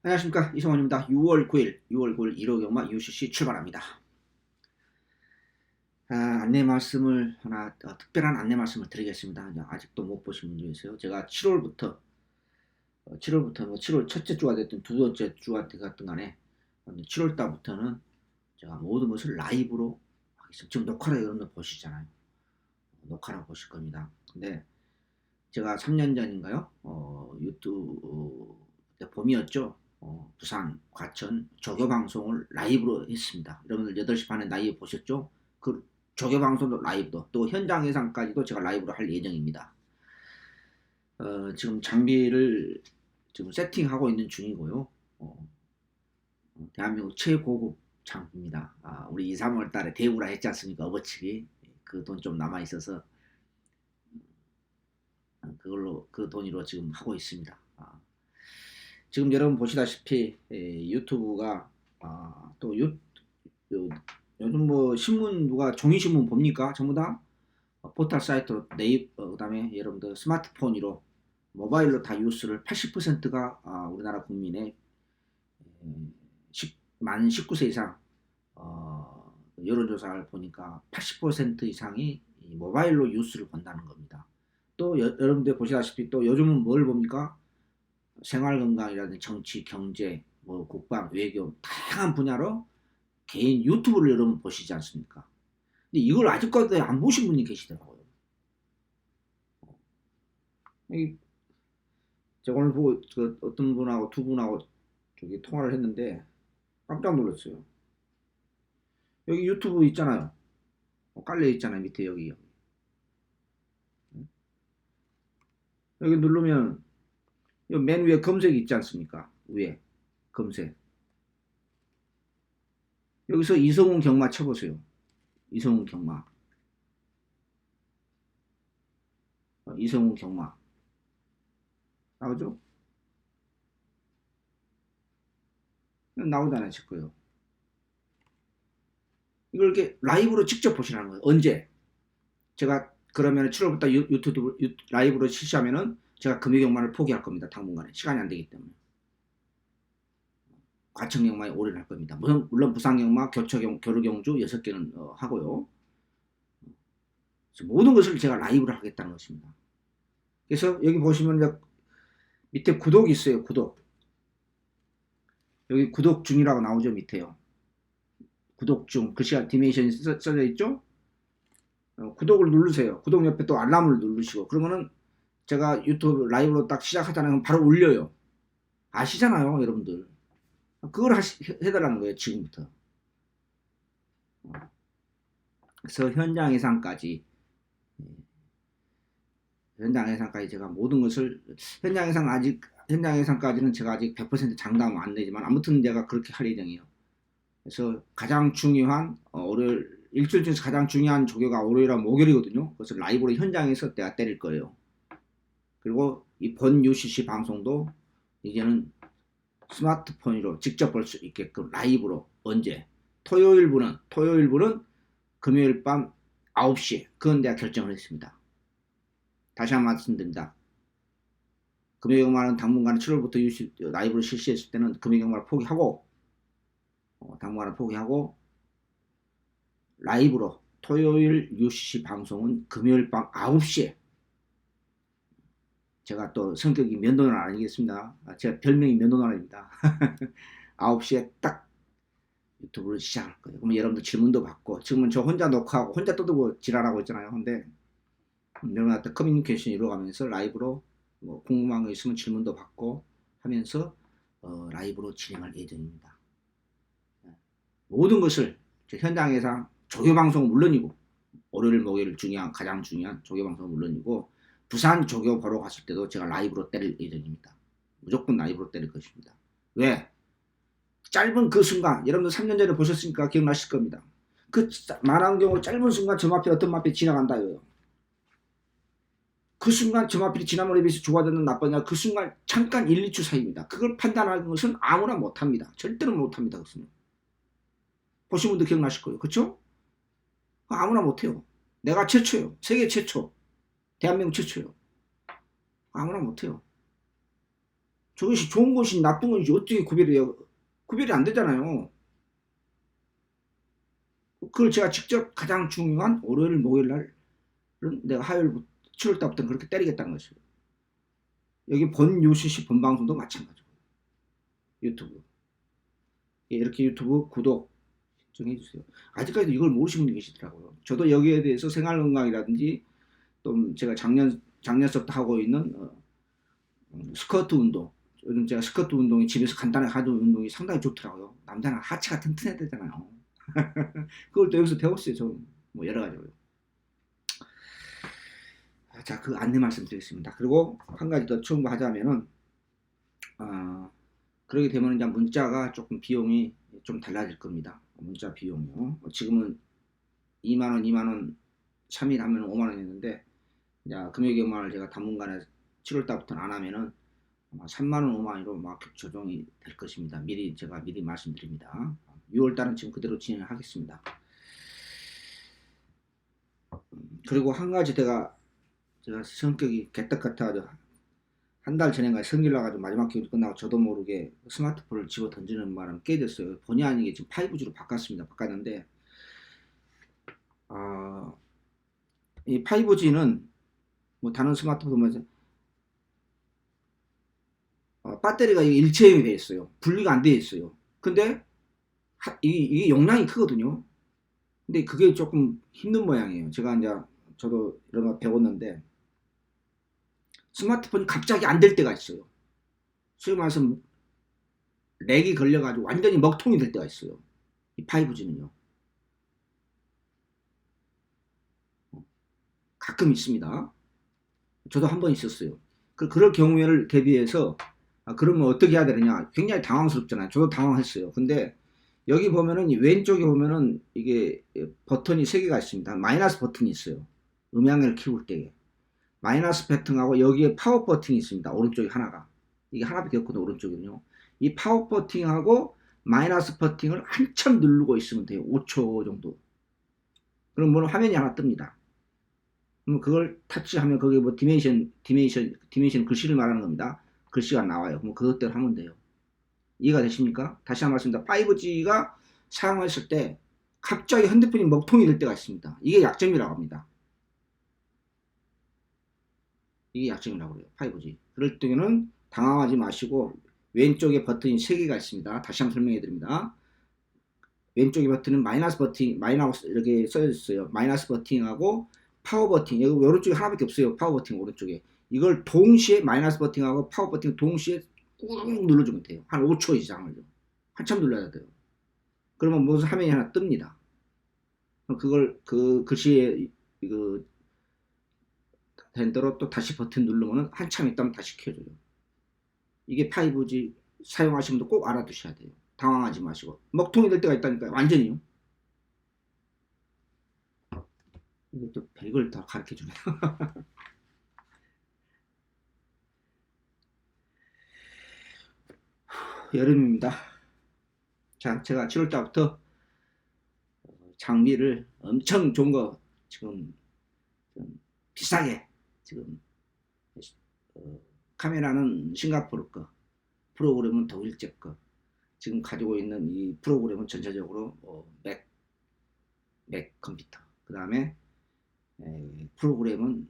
안녕하십니까, 이성원입니다. 6월 9일 일요경마 UCC 출발합니다. 안내 말씀을 특별한 안내 말씀을 드리겠습니다. 아직도 못 보신 분도 있어요. 제가 7월부터 7월 첫째 주가 됐든 두 번째 주가 됐든 간에 7월 달부터는 제가 모든 것을 라이브로 하겠습니다. 지금 녹화를 여러분들 보시잖아요. 녹화를 보실 겁니다. 근데 제가 3년 전인가요? 유튜브 봄이었죠. 부산, 과천 조교방송을 라이브로 했습니다. 여러분들 8시 반에 라이브 보셨죠? 그 조교방송도 라이브도 또 현장 예상까지도 제가 라이브로 할 예정입니다. 지금 장비를 지금 세팅하고 있는 중이고요. 대한민국 최고급 장비입니다. 우리 2, 3월 달에 대우라 했지 않습니까? 업어치기. 그 돈 좀 남아있어서 그걸로 그 돈으로 지금 하고 있습니다. 지금 여러분 보시다시피 유튜브가 또 요즘 뭐 신문 누가 종이신문 봅니까? 전부 다 포털 사이트로 네이버 그다음에 여러분들 스마트폰으로 모바일로 다 뉴스를 80%가 우리나라 국민의 만 19세 이상 여론조사를 보니까 80% 이상이 모바일로 뉴스를 본다는 겁니다. 또 여러분들 보시다시피 또 요즘은 뭘 봅니까? 생활건강이라든지 정치, 경제, 뭐 국방, 외교 다양한 분야로 개인 유튜브를 여러분 보시지 않습니까? 근데 이걸 아직까지 안 보신 분이 계시더라고요. 제가 오늘 보고 어떤 분하고 두 분하고 저기 통화를 했는데 깜짝 놀랐어요. 여기 유튜브 있잖아요. 깔려 있잖아요. 밑에 여기. 여기 누르면 맨 위에 검색이 있지 않습니까? 위에 검색. 여기서 이성훈 경마 쳐보세요. 이성훈 경마. 이성훈 경마. 나오죠? 나오잖아요. 제 거요. 이걸 이렇게 라이브로 직접 보시라는 거예요. 언제? 제가 그러면 7월부터 유튜브 라이브로 실시하면은 제가 금요경마를 포기할 겁니다. 당분간에. 시간이 안 되기 때문에. 과천경마에 올인할 겁니다. 물론 부산경마, 교류경주 6개는 하고요. 모든 것을 제가 라이브로 하겠다는 것입니다. 그래서 여기 보시면 밑에 구독이 있어요. 구독. 여기 구독 중이라고 나오죠. 밑에요. 구독 중 글씨가 디메이션이 써져 있죠. 구독을 누르세요. 구독 옆에 또 알람을 누르시고 그러면은 제가 유튜브 라이브로 딱 시작하잖아요. 바로 올려요. 아시잖아요. 여러분들. 그걸 해달라는 거예요. 지금부터. 그래서 현장 예상까지 제가 모든 것을 현장 예상까지는 제가 아직 100% 장담 안 내지만 아무튼 제가 그렇게 할 예정이에요. 그래서 가장 중요한 월요일 일주일 중에서 가장 중요한 조교가 월요일하고 목요일이거든요. 그래서 라이브로 현장에서 내가 때릴 거예요. 그리고 이 본 UCC 방송도 이제는 스마트폰으로 직접 볼 수 있게끔 라이브로 언제 토요일부는 금요일 밤 9시에 그건 내가 결정을 했습니다. 다시 한번 말씀드립니다. 금요경마는 당분간 7월부터 라이브로 실시했을 때는 금요경마를 포기하고 당분간을 포기하고 라이브로 토요일 UCC 방송은 금요일 밤 9시에 제가 또 성격이 면도날 아니겠습니다. 제가 별명이 면도날입니다. 9시에 딱 유튜브를 시작할 거예요. 그러면 여러분들 질문도 받고 지금은 저 혼자 녹화하고 혼자 떠들고 지랄하고 있잖아요. 근데 여러분한테 커뮤니케이션 이루어가면서 라이브로 뭐 궁금한 거 있으면 질문도 받고 하면서 라이브로 진행할 예정입니다. 모든 것을 현장 예상 조교방송은 물론이고 월요일 목요일 가장 중요한 조교방송은 물론이고 부산 조교 보러 갔을 때도 제가 라이브로 때릴 예정입니다. 무조건 라이브로 때릴 것입니다. 왜? 짧은 그 순간 여러분들 3년 전에 보셨으니까 기억나실 겁니다. 그 만안경으로 짧은 순간 저 앞에 어떤 마필이 지나간다 이거예요. 그 순간 저 마필이 지난번에 비해서 좋아졌는 나빠졌나 그 순간 잠깐 1, 2초 사이입니다. 그걸 판단하는 것은 아무나 못합니다. 절대로 못합니다. 그것은. 보신 분들 기억나실 거예요. 그렇죠? 아무나 못해요. 내가 최초예요. 세계 최초. 대한민국 최초예요. 아무나 못해요. 저것이 좋은 것이 나쁜 것이 어떻게 구별해요? 구별이 안 되잖아요. 그걸 제가 직접 가장 중요한 월요일, 목요일 날은 내가 화요일, 7월 달부터 그렇게 때리겠다는 것이에요. 여기 본 UCC 본방송도 마찬가지고 유튜브 이렇게 유튜브 구독 신청해주세요. 아직까지도 이걸 모르시는 분이 계시더라고요. 저도 여기에 대해서 생활건강이라든지 또 제가 작년서부터 하고 있는 스쿼트 운동, 요즘 제가 스쿼트 운동이 집에서 간단하게 하는 운동이 상당히 좋더라고요. 남자는 하체가 튼튼해야 되잖아요. 그걸 또 여기서 배웠어요. 뭐 여러 가지로요. 자, 그 안내 말씀드리겠습니다. 그리고 한 가지 더 첨부하자면은 그러게 되면 이제 문자가 조금 비용이 좀 달라질 겁니다. 문자 비용이요. 지금은 2만원, 2만원 3일 하면 5만원 했는데 이제 금액 연말을 제가 당분간에 7월 달부터는 안 하면은 아마 3만원, 5만원으로 막 조정이 될 것입니다. 제가 미리 말씀드립니다. 6월 달은 지금 그대로 진행하겠습니다. 그리고 한 가지 제가 성격이 개떡 같아가지고 한 달 전인가 성질 나가지고 마지막 기획 끝나고 저도 모르게 스마트폰을 집어 던지는 바람에 깨졌어요. 본의 아니게 지금 5G로 바꿨는데 이 5G는 뭐 다른 스마트폰에서 배터리가 일체형이 되어 있어요. 분리가 안 되어 있어요. 근데 이게 용량이 크거든요. 근데 그게 조금 힘든 모양이에요. 저도 이런 거 배웠는데 스마트폰이 갑자기 안 될 때가 있어요. 소위 말해서 렉이 걸려가지고 완전히 먹통이 될 때가 있어요. 이 5G는요. 가끔 있습니다. 저도 한 번 있었어요. 그럴 경우를 대비해서 그러면 어떻게 해야 되느냐. 굉장히 당황스럽잖아요. 저도 당황했어요. 근데 여기 보면은 왼쪽에 보면은 이게 버튼이 3개가 있습니다. 마이너스 버튼이 있어요. 음향을 키울 때에. 마이너스 버튼하고 여기에 파워 버튼이 있습니다. 오른쪽에 하나가. 이게 하나밖에 없거든요. 오른쪽에는요. 이 파워 버튼하고 마이너스 버튼을 한참 누르고 있으면 돼요. 5초 정도. 그럼 뭐 화면이 하나 뜹니다. 그럼 그걸 터치하면 거기에 뭐 디멘션 글씨를 말하는 겁니다. 글씨가 나와요. 그럼 그것대로 하면 돼요. 이해가 되십니까? 다시 한번 말씀드립니다. 5G가 사용했을 때 갑자기 핸드폰이 먹통이 될 때가 있습니다. 이게 약점이라고 합니다. 이게 약점이라고 그래요. 5G. 그럴 때는 당황하지 마시고 왼쪽에 버튼이 3개가 있습니다. 다시 한번 설명해 드립니다. 왼쪽에 버튼은 마이너스 이렇게 써있어요. 마이너스 버튼하고 파워 버튼. 여기 오른쪽에 하나밖에 없어요. 파워 버튼 오른쪽에. 이걸 동시에 마이너스 버튼하고 파워 버튼 동시에 꾹 눌러주면 돼요. 한 5초 이상을요. 한참 눌러야 돼요. 그러면 무슨 화면이 하나 뜹니다. 그걸 그 글씨에 된 대로 또 다시 버튼 누르면 한참 있다면 다시 켜줘요. 이게 5G 사용하시는 분도 꼭 알아두셔야 돼요. 당황하지 마시고. 먹통이 될 때가 있다니까요. 완전히요. 이것도 별걸 다 가르쳐주네요. 여름입니다. 자, 제가 7월달부터 장비를 엄청 좋은 거 지금 좀 비싸게 지금 카메라는 싱가포르 거, 프로그램은 독일제 거. 지금 가지고 있는 이 프로그램은 전체적으로 맥 컴퓨터. 그 다음에 프로그램은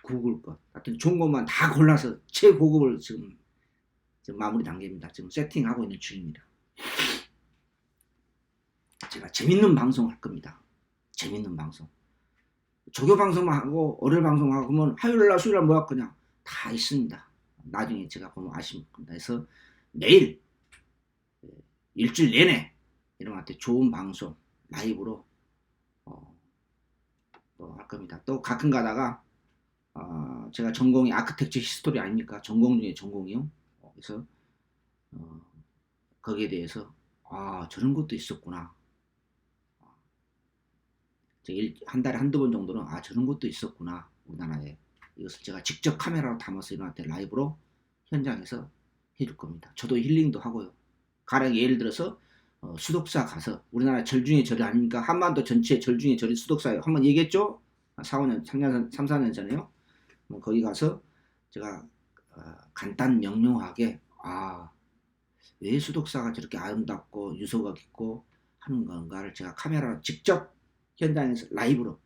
구글 거. 하여튼 좋은 것만 다 골라서 최고급을 지금 마무리 단계입니다. 지금 세팅하고 있는 중입니다. 제가 재밌는 방송 할 겁니다. 재밌는 방송. 조교 방송만 하고 월요일 방송하고 그러면 화요일날 수요일날 뭐 할 거냐 다 있습니다. 나중에 제가 보면 아실 겁니다. 그래서 매일 일주일 내내 여러분한테 좋은 방송 라이브로 또 할 겁니다. 또 가끔 가다가 제가 전공이 아크텍처 히스토리 아닙니까? 전공 중에 전공이요. 그래서 거기에 대해서 저런 것도 있었구나. 한 달에 한두 번 정도는 저런 것도 있었구나. 우리나라에. 이것을 제가 직접 카메라로 담아서 이분한테 라이브로 현장에서 해줄 겁니다. 저도 힐링도 하고요. 가령 예를 들어서 수독사 가서 우리나라 절 중에 절이 아니니까 한반도 전체 절 중에 절이 수독사예요. 한번 얘기했죠? 3, 4년 전에요. 거기 가서 제가 간단 명료하게 왜 수독사가 저렇게 아름답고 유서가 깊고 하는 건가를 제가 카메라로 직접 현장에서 라이브로,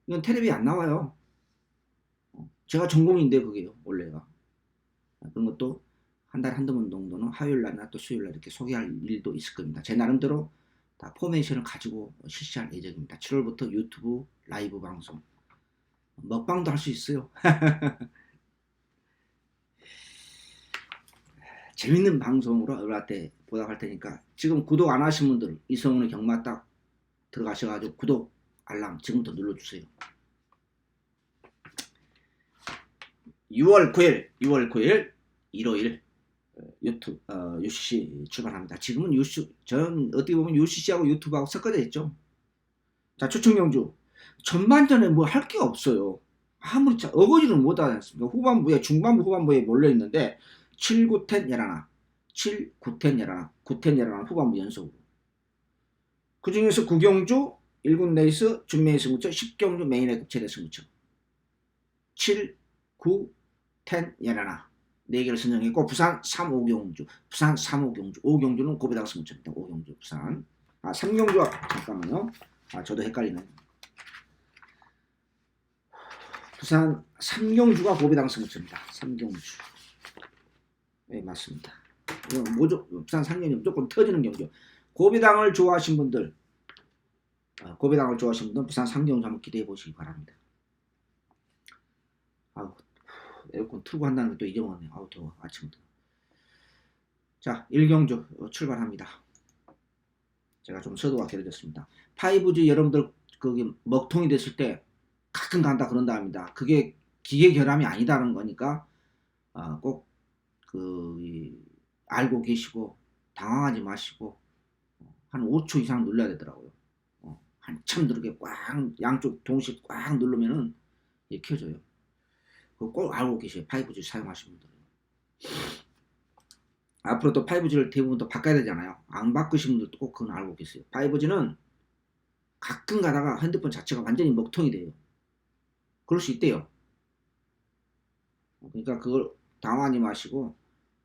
이건 텔레비에 안 나와요. 제가 전공인데 그게요 원래가. 그런 것도 한 달에 한두 번 정도는 화요일날이나 또 수요일날 이렇게 소개할 일도 있을 겁니다. 제 나름대로 다 포메이션을 가지고 실시할 예정입니다. 7월부터 유튜브 라이브 방송, 먹방도 할 수 있어요. 재밌는 방송으로 여러분한테 보답할 테니까 지금 구독 안 하신 분들 이성훈의 경마 딱 들어가셔가지고 구독 알람 지금부터 눌러주세요. 6월 9일 일요일 유튜브 UCC 출발합니다. 지금은 저는 어떻게 보면 UCC하고 유튜브하고 섞어져 있죠. 자, 초청경주 전반전에 뭐 할 게 없어요. 아무리 어거지는 못하지 않습니까? 후반부에 중반부 후반부에 몰려 있는데 7, 9, 10 11 7, 9, 10 11 9, 10 11 후반부 연속으로. 그 중에서 9경주 1군 레이스 준메이 승부처 10경주 메인의 급체대 승부처 7, 9, 10 11 4개를 선정했고 부산 3, 5경주 부산 3, 5경주 5경주는 고배당 승부처입니다. 5경주 부산 3경주가 잠깐만요. 저도 헷갈리네. 부산 3경주가 고배당 승부처입니다. 3경주. 네, 맞습니다. 부산 3경주 무조건 터지는 경주. 고배당을 좋아하신 분들 부산 3경주 한번 기대해 보시기 바랍니다. 에어컨 틀고 한다는 걸 또 잊어먹었네. 더워 아침부터. 자, 1경주 출발합니다. 제가 좀 서두가 길어졌습니다. 5G 여러분들 거기 먹통이 됐을 때 가끔 간다 그런다 합니다. 그게 기계 결함이 아니다는 거니까 꼭 알고 계시고 당황하지 마시고 한 5초 이상 눌러야 되더라고요. 한참 누르게 꽉 양쪽 동시에 꽉 누르면은 켜져요. 그거 꼭 알고 계세요. 5G 사용하시는 분들은. 앞으로 또 5G를 대부분 또 바꿔야 되잖아요. 안 바꾸신 분들도 꼭 그건 알고 계세요. 5G는 가끔 가다가 핸드폰 자체가 완전히 먹통이 돼요. 그럴 수 있대요. 그러니까 그걸 당황하지 마시고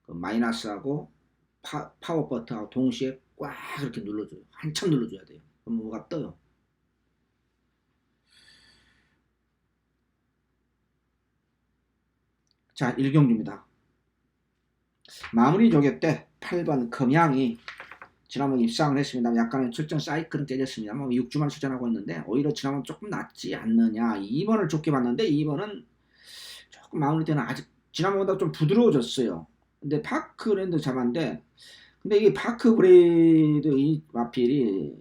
그 마이너스하고 파워 버튼하고 동시에 꽉 이렇게 눌러줘요. 한참 눌러줘야 돼요. 그럼 뭐가 떠요. 자, 1경주입니다. 마무리 조개 때 8번 금양이 지난번 입상을 했습니다. 약간의 출전 사이클은 깨졌습니다. 6주만 출전하고 있는데 오히려 지난번 조금 낫지 않느냐. 2번을 좋게 봤는데 2번은 조금 마무리 때는 아직 지난번보다 좀 부드러워졌어요. 근데 파크랜드 잡았는데 근데 이게 파크 브레이드 이 마필이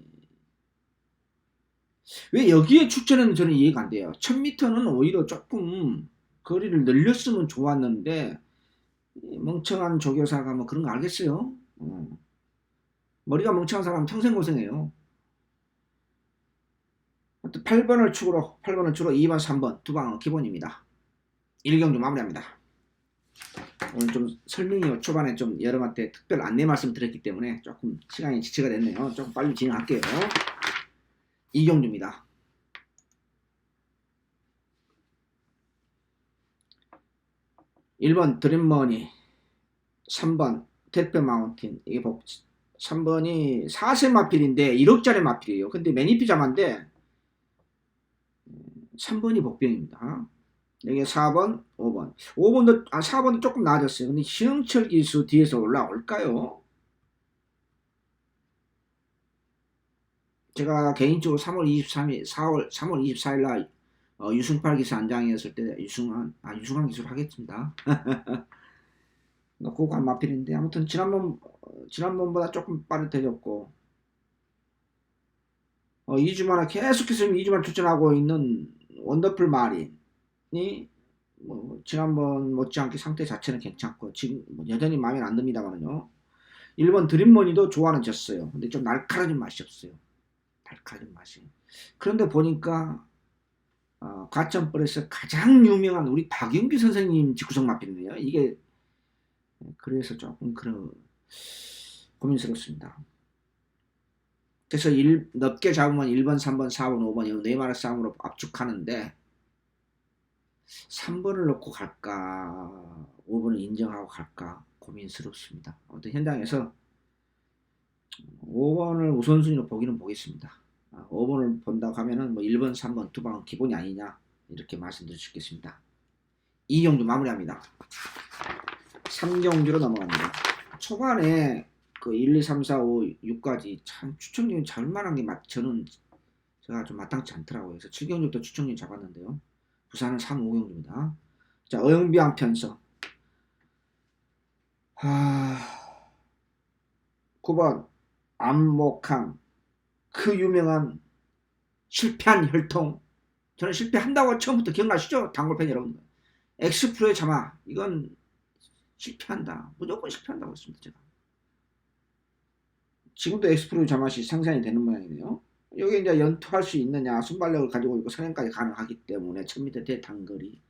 왜 여기에 출전했는지 저는 이해가 안 돼요. 1000m는 오히려 조금 거리를 늘렸으면 좋았는데 멍청한 조교사가 뭐 그런 거 알겠어요? 머리가 멍청한 사람은 평생 고생해요. 8번을 축으로 2번 3번 두 방은 기본입니다. 1경주 마무리합니다. 오늘 좀 설명이 초반에 좀 여러분한테 특별 안내 말씀 드렸기 때문에 조금 시간이 지체가 됐네요. 조금 빨리 진행할게요. 2경주입니다. 1번 드림머니, 3번 택배 마운틴. 이게 3번이 4세 마필인데 1억짜리 마필이에요. 근데 매니피 자만데 3번이 복병입니다. 여기 4번, 5번. 4번도 조금 나아졌어요. 근데 신흥철 기수 뒤에서 올라올까요? 제가 개인적으로 3월 24일 날 유승팔 기수 안장이었을 때 유승환 기수를 하겠습니다. 그거 한 마필인데 아무튼 지난번보다 조금 빠릿해졌고 2주만에 계속해서 2주만 출전하고 있는 원더풀 마린이 뭐 지난번 못지않게 상태 자체는 괜찮고 지금 여전히 마음에 안 듭니다만요. 1번 드림머니도 좋아는 졌어요. 근데 좀 날카로운 맛이 없어요. 날카로운 맛이. 그런데 보니까 과천벌에서 가장 유명한 우리 박윤기 선생님 직구성 마필이네요. 이게 그래서 조금 고민스럽습니다. 그래서 넓게 잡으면 1번, 3번, 4번, 5번 이 4마리 싸움으로 압축하는데 3번을 넣고 갈까 5번을 인정하고 갈까 고민스럽습니다. 아무튼 현장에서 5번을 우선순위로 보기는 보겠습니다. 5번을 본다고 하면은 뭐 1번, 3번 두 방은 기본이 아니냐 이렇게 말씀드릴 수 있겠습니다. 2경주 마무리합니다. 3경주로 넘어갑니다. 초반에 그 1, 2, 3, 4, 5, 6까지 참 추천력이 잘만한 게 저는 제가 좀 마땅치 않더라고요. 그래서 7경주부터 추천력 잡았는데요. 부산은 3, 5경주입니다. 자, 어영비항 편성. 9번 안목항 그 유명한 실패한 혈통. 저는 실패한다고 처음부터 기억나시죠? 단골팬 여러분. 엑스프로의 자마 이건 실패한다. 무조건 실패한다고 했습니다. 제가. 지금도 엑스프로의 자맛이 생산이 되는 모양이네요. 여기 이제 연투할 수 있느냐 순발력을 가지고 있고 선행까지 가능하기 때문에 1000m 대단거리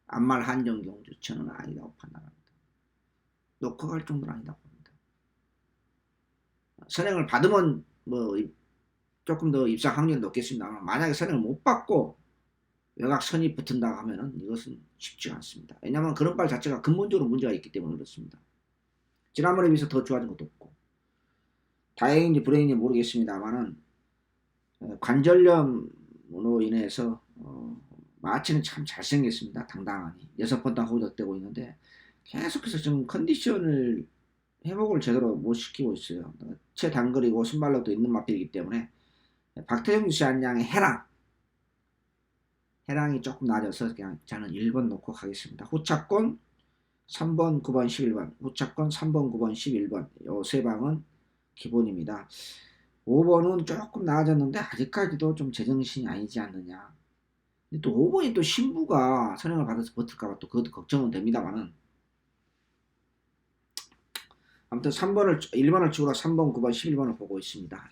안말 한정 경주 저는 아니라고 판단합니다. 놓고 갈 정도는 아니라고 봅니다. 선행을 받으면 뭐 조금 더 입상 확률이 높겠습니다만 만약에 선행을 못 받고 외곽 선이 붙은다고 하면은 이것은 쉽지 않습니다. 왜냐하면 그런 발 자체가 근본적으로 문제가 있기 때문에 그렇습니다. 지난번에 비해서 더 좋아진 것도 없고 다행인지 불행인지 모르겠습니다만은 관절염으로 인해서 마치는 참 잘생겼습니다. 당당하니 6번 다 호적되고 있는데 계속해서 지금 컨디션을 회복을 제대로 못 시키고 있어요. 최단거리고 순발력도 있는 마필이기 때문에 박태정 씨한양의 해랑이 조금 낮아서 그냥 저는 1번 놓고 가겠습니다. 후차권 3번, 9번, 11번 후차권 3번, 9번, 11번 요 세 방은 기본입니다. 5번은 조금 나아졌는데 아직까지도 좀 제정신이 아니지 않느냐. 근데 또 5번이 또 신부가 선행을 받아서 버틸까봐 또 그것도 걱정은 됩니다만은 아무튼 1번을 치고라 3번, 9번, 11번을 보고 있습니다.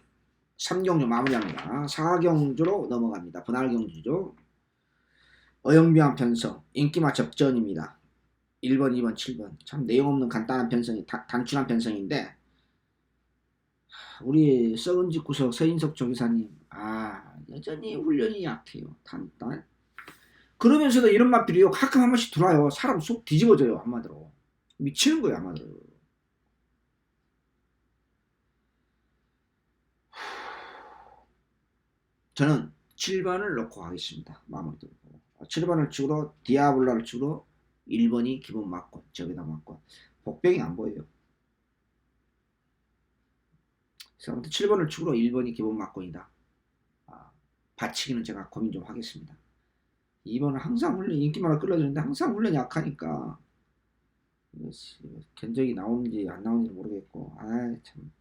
3경주 마무리합니다. 4경주로 넘어갑니다. 분할경주죠. 어영비항 편성 인기마 접전입니다. 1번, 2번, 7번 참 내용 없는 간단한 편성이 단순한 편성인데 우리 썩은집 구석 서인석 조기사님 여전히 훈련이 약해요. 단단 그러면서도 이런 맛들이요 가끔 한 번씩 들어와요. 사람 속 뒤집어져요. 한마디로 미치는 거예요. 한마디로 저는 7번을 넣고 가겠습니다. 마무리도 7번을 치고로 디아블라를 치고로 1번이 기본 맞고 저기다 맞고 복병이 안 보여요. 그래서 아무튼 7번을 치고로 1번이 기본 맞고이다. 받치기는 제가 고민 좀 하겠습니다. 2번은 항상 훈련 인기만을 끌어주는데 항상 훈련이 약하니까 견적이 나오는지 안 나오는지 모르겠고 참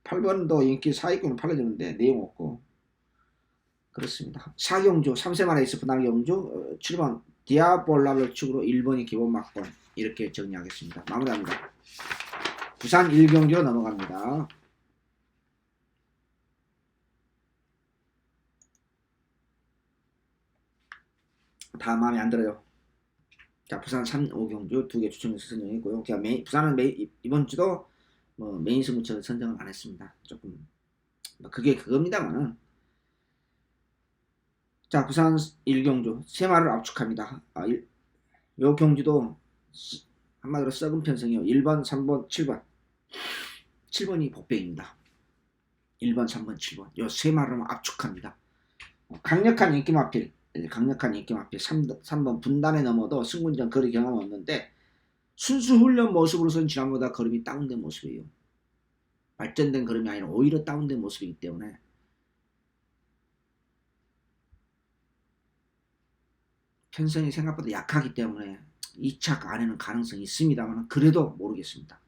8번도 인기 4위권을 팔려주는데 내용 없고 그렇습니다. 4경주 3세만 에이스 분할경주 7번 디아볼라를 축으로 1번이 기본 막권 이렇게 정리하겠습니다. 마무리합니다. 부산 1경주로 넘어갑니다. 다 마음에 안 들어요. 자, 부산 3, 5경주 2개 추천해서 선정했고요. 부산은 이번 주도 뭐 메인 승부처를 선정을 안 했습니다. 조금 그게 그겁니다만은 자, 부산 1경주 3마를 압축합니다. 요 경주도 한마디로 썩은 편성이요. 1번, 3번, 7번 7번이 복병입니다. 1번, 3번, 7번 요 3마를 압축합니다. 강력한 인기마필 3번 분단에 넘어도 승군전 거리 경험 없는데 순수 훈련 모습으로서는 지난보다 걸음이 다운된 모습이에요. 발전된 걸음이 아니라 오히려 다운된 모습이기 때문에 편성이 생각보다 약하기 때문에 2차 안에는 가능성이 있습니다만 그래도 모르겠습니다.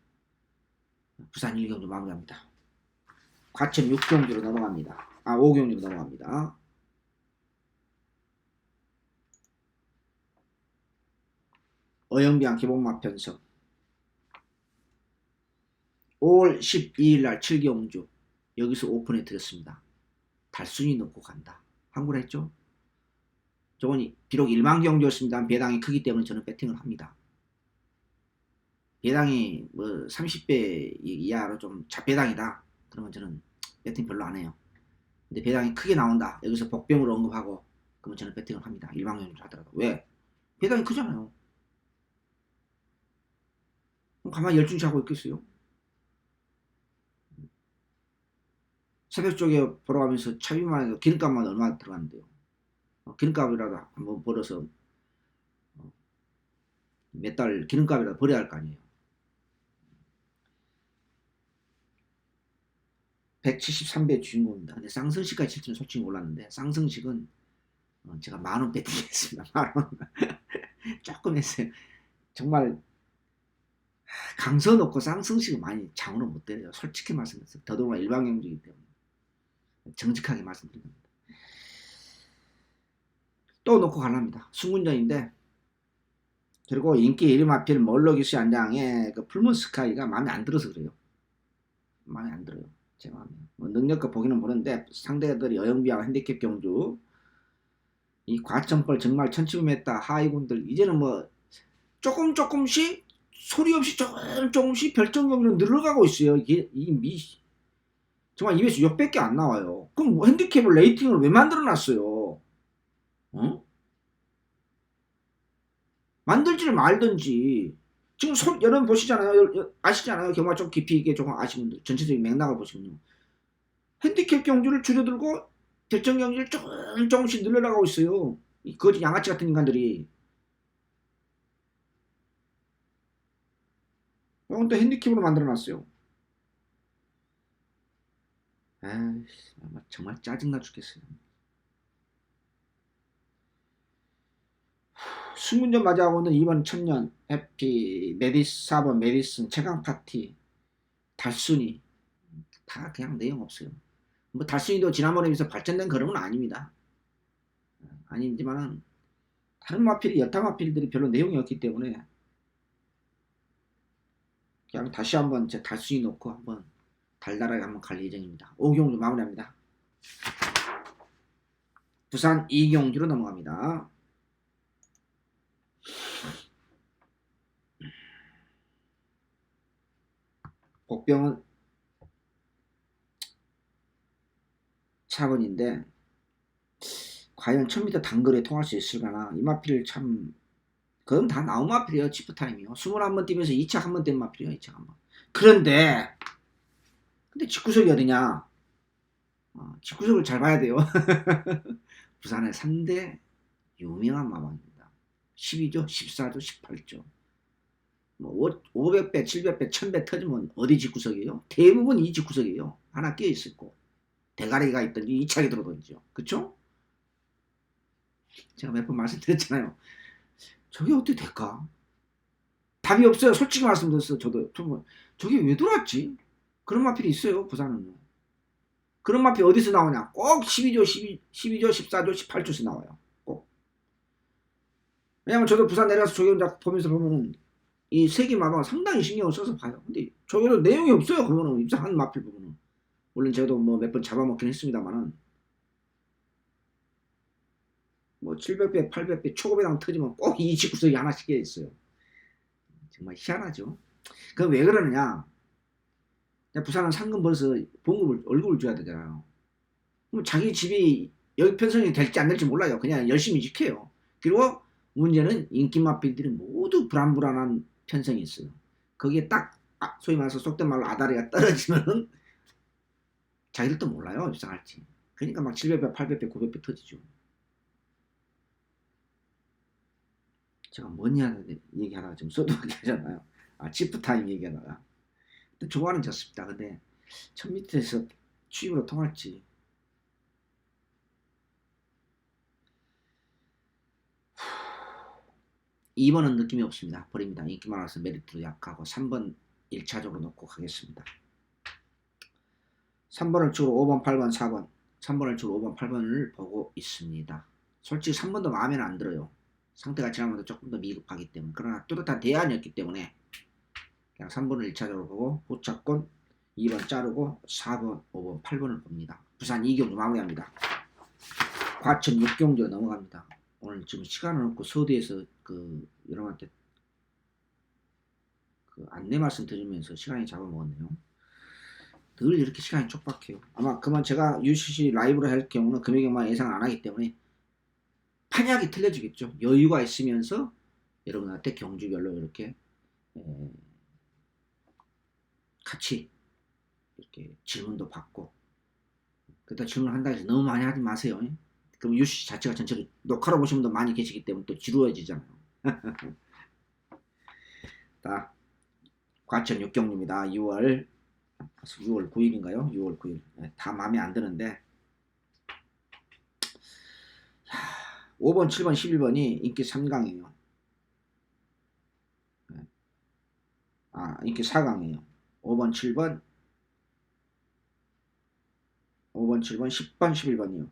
부산 1경주 마무리합니다. 과천 6경주로 넘어갑니다. 5경주로 넘어갑니다. 어영비항 기본맛 편성 5월 12일날 7경주 여기서 오픈해 드렸습니다. 달순이 넣고 간다. 항구를 했죠. 저건 비록 1만 경주였습니다. 배당이 크기 때문에 저는 배팅을 합니다. 배당이 뭐 30배 이하로 좀 잡배당이다. 그러면 저는 배팅 별로 안 해요. 근데 배당이 크게 나온다. 여기서 복병으로 언급하고 그러면 저는 배팅을 합니다. 1만 경주 하더라도. 왜? 배당이 크잖아요. 그럼 가만히 열중시 하고 있겠어요? 새벽 쪽에 보러 가면서 차비만 해도 기름값만 얼마 들어가는데요. 기름값이라도 한번 벌어서 몇 달 기름값이라도 벌어야 할 거 아니에요. 173배 주인공입니다. 근데 쌍성식까지 칠 줄은 솔직히 몰랐는데 쌍성식은 제가 10,000원 배팅했습니다. 10,000원. 조금 했어요. 정말 강서 놓고 쌍성식은 많이 장으로 못 때려요. 솔직히 말씀드려서 더더구나 일방경주이기 때문에 정직하게 말씀드립니다. 또 놓고 가랍니다. 순군전인데 그리고 인기 1위 마필 멀로기스 안장의 그 풀문스카이가 마음에 안 들어서 그래요. 마음에 안 들어요. 제 마음에. 뭐 능력과 보기는 보는데 상대들이 여영비하고 핸디캡 경주 이 과점벌 정말 천치범했다. 하이군들 이제는 뭐 조금씩 소리 없이 조금씩 별점 경기는 늘어가고 있어요. 이게 정말 입에서 욕밖에 안 나와요. 그럼 뭐 핸디캡을 레이팅을 왜 만들어놨어요? 어? 만들지를 말든지. 지금 여러분 보시잖아요. 아시잖아요. 경마 좀 깊이 있게 조금 아시는 분들 전체적인 맥락을 보시면요. 핸디캡 경주를 줄여들고 결정 경기를 조금씩 늘려나가고 있어요. 이 거지 양아치 같은 인간들이. 이건 또 핸디캡으로 만들어놨어요. 아이씨, 정말 짜증나 죽겠어요. 수문전 맞이하고는 이번 천년 해피 메디스 4번 메디슨 최강 파티 달순이 다 그냥 내용 없어요. 뭐 달순이도 지난번에 비해서 발전된 그런 건 아닙니다. 아니지만은 다른 마필이 여타 마필들이 별로 내용이 없기 때문에 그냥 다시 한번 제 달순이 놓고 한번 달달하게 한번 갈 예정입니다. 5경주 마무리합니다. 부산 2경주로 넘어갑니다. 복병은 차번인데 과연 1000m 단거리에 통할 수 있을까나. 이 마필 참 그건 다 나온 마필이에요. 지프타임이요. 21번 뛰면서 2차 한 번 뛴 마필이에요. 2차 한 번. 그런데 직구석이 어디냐. 직구석을 잘 봐야 돼요. 부산의 3대 유명한 마방입니다. 12조, 14조, 18조. 뭐 500배, 700배, 1000배 터지면 어디 직구석이에요? 대부분 이 직구석이에요. 하나 끼어있을 거. 대가리가 있든지 2차게 들어오든지요. 그쵸? 제가 몇 번 말씀드렸잖아요. 저게 어떻게 될까? 답이 없어요. 솔직히 말씀드렸어요. 저도 저게 왜 들어왔지? 그런 마필이 있어요. 부산은요. 그런 마필이 어디서 나오냐? 꼭 12조, 12조, 14조, 18조에서 나와요. 꼭. 왜냐면 저도 부산 내려가서 조계훈 보면서 보면은 이 세계 마방을 상당히 신경을 써서 봐요. 근데 저기는 내용이 없어요. 그거는 입상한 마필 부분은. 물론 저도 뭐 몇 번 잡아먹긴 했습니다만은 뭐 700배, 800배, 초급배당 터지면 꼭 이 직구석이 하나씩 있어요. 정말 희한하죠. 그 왜 그러느냐? 부산은 상금 벌어서 봉급을 월급을 줘야 되잖아요. 그럼 자기 집이 여기 편성이 될지 안 될지 몰라요. 그냥 열심히 지켜요. 그리고 문제는 인기 마필들이 모두 불안불안한 편성이 있어요. 거기에 딱 소위 말해서 속된 말로 아다리가 떨어지면은 자기들도 몰라요. 입상할지. 그러니까 막 700배, 800배, 900배 터지죠. 제가 뭐냐 얘기하다가 지금 소드하게 하잖아요. 지프타임 얘기하다가. 좋아하는 졌습니다. 근데 1000m에서 추입으로 통할지. 2번은 느낌이 없습니다. 버립니다. 인기 많아서 메리트도 약하고 3번 1차적으로 놓고 가겠습니다. 3번을 주로 5번, 8번, 4번 3번을 주로 5번, 8번을 보고 있습니다. 솔직히 3번도 마음에는 안 들어요. 상태가 지난번보다 조금 더 미흡하기 때문에. 그러나 뚜렷한 대안이었기 때문에 그냥 3번을 1차적으로 보고 후차권 2번 자르고 4번, 5번, 8번을 봅니다. 부산 2경주 마무리합니다. 과천 6경주 넘어갑니다. 오늘 지금 시간을 없고 서두에서 여러분한테 안내 말씀 드리면서 시간이 잡아먹었네요. 늘 이렇게 시간이 촉박해요. 아마 그만 제가 UCC 라이브로 할 경우는 금액만 예상 안 하기 때문에 판약이 틀려지겠죠. 여유가 있으면서 여러분한테 경주별로 이렇게 같이 이렇게 질문도 받고, 그때 질문한다 해서 너무 많이 하지 마세요. 그럼 유씨 자체가 전체로 녹화로 보시는 분도 많이 계시기 때문에 또 지루해지잖아요. 자, 과천 육경입니다. 6월 9일인가요? 6월 9일. 다 마음에 안 드는데 5번, 7번, 11번이 인기 3강이에요. 인기 4강이에요. 5번, 7번, 10번, 11번이요.